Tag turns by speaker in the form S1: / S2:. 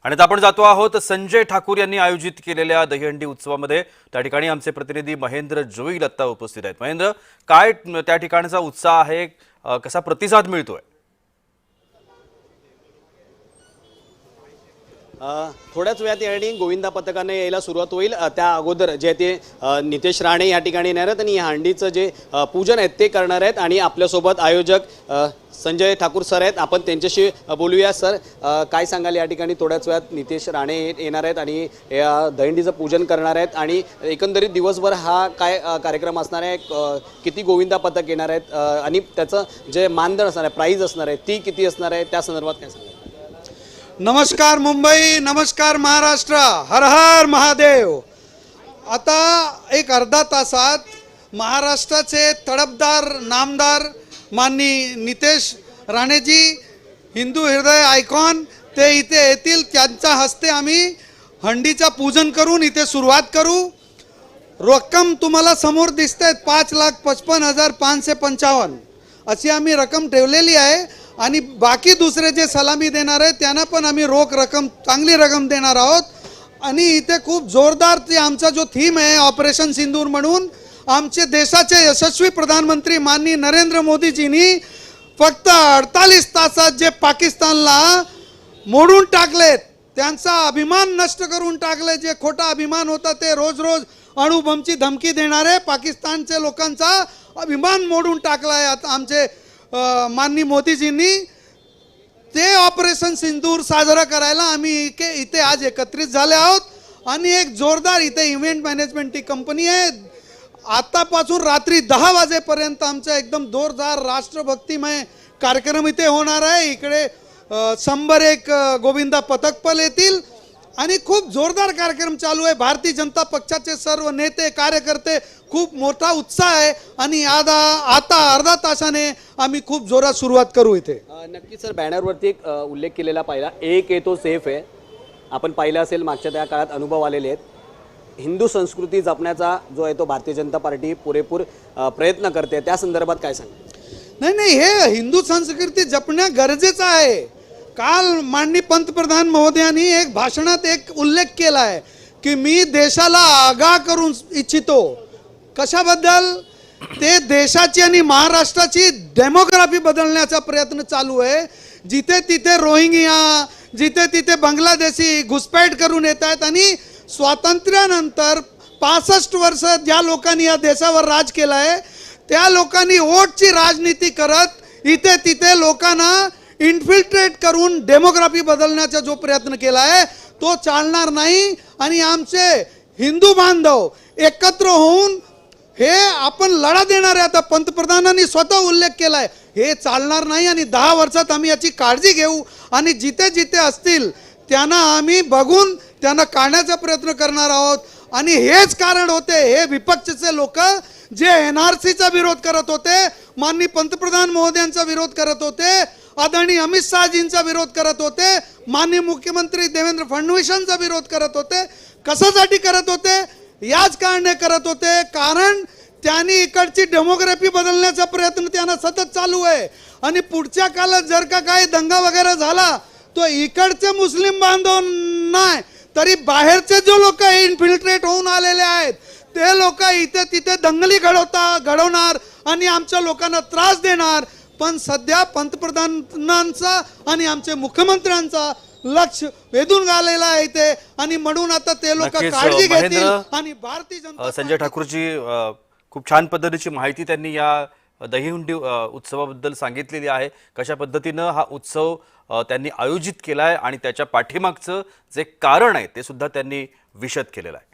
S1: आणि आता आपण जातो आहोत संजय ठाकूर यांनी आयोजित केलेल्या दहीहंडी उत्सवामध्ये। त्या ठिकाणी आमचे प्रतिनिधी महेंद्र जोईल आता उपस्थित आहेत। महेंद्र, काय त्या ठिकाणचा उत्साह आहे, कसा प्रतिसाद मिळतोय?
S2: थोड्याच वेळात या ठिकाणी गोविंदा पथकाने यायला सुरुवात होईल। त्या अगोदर जे ते नितेश राणे या ठिकाणी येणार आहेत आणि या हंडीचं जे पूजन आहे ते करणार आहेत। आणि आपल्यासोबत आयोजक संजय ठाकूर सर आहेत, आपण त्यांच्याशी बोलूया। सर, काय सांगाल, या ठिकाणी थोड्याच वेळात नितेश राणे येणार आहेत आणि या दहीहंडीचं पूजन करणार आहेत आणि एकंदरीत दिवसभर हा काय कार्यक्रम असणार आहे, किती गोविंदा पथक येणार आहेत आणि त्याचं जे मानधन असणार आहे, प्राईज असणार आहे, ती किती असणार आहे, त्या संदर्भात काय सांगाल?
S3: नमस्कार मुंबई, नमस्कार महाराष्ट्र, हर हर महादेव। आता एक अर्धा तासात महाराष्ट्राचे तडफदार नामदार माननीय नितेश राणेजी, हिंदू हृदय आयकॉन, ते इथे येतील। त्यांच्या हस्ते आम्ही हंडीचा पूजन करून इथे सुरुवात करू। रक्कम तुम्हाला समोर दिसते, 5,55,555 अशी आम्ही रक्कम ठेवलेली आहे। आणि बाकी दुसरे जे सलामी देणार आहेत त्यांना पण आम्ही रोख रक्कम, चांगली रक्कम देणार आहोत। आणि इथे खूप जोरदार ते आमचा जो थीम आहे ऑपरेशन सिंदूर म्हणून, आमचे देशाचे यशस्वी प्रधानमंत्री माननीय नरेंद्र मोदीजींनी फक्त 48 तासात जे पाकिस्तानला मोडून टाकलेत, त्यांचा अभिमान नष्ट करून टाकले। जे खोटा अभिमान होता, ते रोज रोज अणुबॉम्बची धमकी देणारे पाकिस्तानचे लोकांचा अभिमान मोडून टाकला आहे आता आमचे माननीय मोदीजींनी। ते ऑपरेशन सिंदूर साजरा करायला आम्ही इथे आज एकत्रित झाले आहोत। आणि एक जोरदार इथे इव्हेंट मॅनेजमेंटची कंपनी आहे। आतापासून रात्री 10 वाजेपर्यंत आमचा एकदम जोरदार राष्ट्रभक्तिमय कार्यक्रम इथे होणार आहे। इकडे 101 गोविंदा पथक पण येतील आणि खूप जोरदार कार्यक्रम चालू आहे। भारतीय जनता पक्षाचे सर्व नेते कार्यकर्ते, खूप मोठा उत्साह आहे। आणि आता अर्धा तासाने आम्ही खूप जोरात सुरुवात करू इथे।
S2: नक्की सर, बॅनरवरती एक उल्लेख केलेला पाहिला, एक आहे तो सेफ आहे। आपण पाहिलं असेल, मागच्या त्या काळात अनुभव आलेले आहेत। हिंदू संस्कृती जपण्याचा जो आहे तो भारतीय जनता पार्टी पुरेपूर प्रयत्न करते, त्या संदर्भात काय सांगा?
S3: नाही, हे हिंदू संस्कृती जपणं गरजेचं आहे। काल माननीय पंतप्रधान महोदयांनी एक भाषणात एक उल्लेख केला आहे की मी देशाला आगाह करू इच्छितो। कशाबद्दल? ते देशाची आणि महाराष्ट्राची डेमोग्राफी बदलण्याचा प्रयत्न चालू आहे। जिथे तिथे रोहिंग्या, जिथे तिथे बांगलादेशी घुसपैठ करून येत आहेत आणि स्वातंत्र्यानंतर 65 वर्ष ज्या लोकांनी या देशावर राज केलं आहे, त्या लोकांनी वोटची राजनीती करत इथे तिथे लोकांना इन्फिल्ट्रेट करून डेमोग्राफी बदलण्याचा जो प्रयत्न केला आहे तो चालणार नाही। आणि आमचे हिंदू बांधव एकत्र होऊन हे आपण लढा देणार आहे। आता पंतप्रधानांनी स्वतः उल्लेख केला आहे, हे चालणार नाही आणि 10 वर्षात आम्ही याची काळजी घेऊ आणि जिथे जिथे असतील त्यांना आम्ही बघून त्यांना काढण्याचा प्रयत्न करणार आहोत। आणि हेच कारण होते, हे विपक्षाचे लोक जे NRCचा विरोध करत होते, माननीय पंतप्रधान महोदयांचा विरोध करत होते, आदरणीय अमित शहाजींचा विरोध करत होते, माननीय मुख्यमंत्री देवेंद्र फडणवीसांचा विरोध करत होते। कशासाठी करत होते? याच कारणे करत होते, कारण त्यांनी इकडची डेमोग्राफी बदलण्याचा प्रयत्न त्यांना सतत चालू आहे। आणि पुढच्या काळात जर का काही दंगा वगैरे झाला तो इकडचे मुस्लिम बांधव नाही, तरी बाहेरचे जो लोक इन्फिल्ट्रेट होऊन आलेले आहेत ते लोक इथे तिथे दंगली घडवणार आणि आमच्या लोकांना त्रास देणार। पण सध्या पंतप्रधानांचा आणि आमचे मुख्यमंत्र्यांचा लक्ष वेधून आलेला आहे इथे आणि म्हणून आता ते लोक काळजी घेतील। आणि भारतीय जनता
S1: संजय ठाकूरची खूप छान पद्धतीची माहिती त्यांनी या दहीहंडी उत्सवाबद्दल सांगितलेली आहे। कशा पद्धतीनं हा उत्सव त्यांनी आयोजित केलाय आणि त्याच्या पाठीमागचं जे कारण आहे ते सुद्धा त्यांनी विशद केलेलं आहे।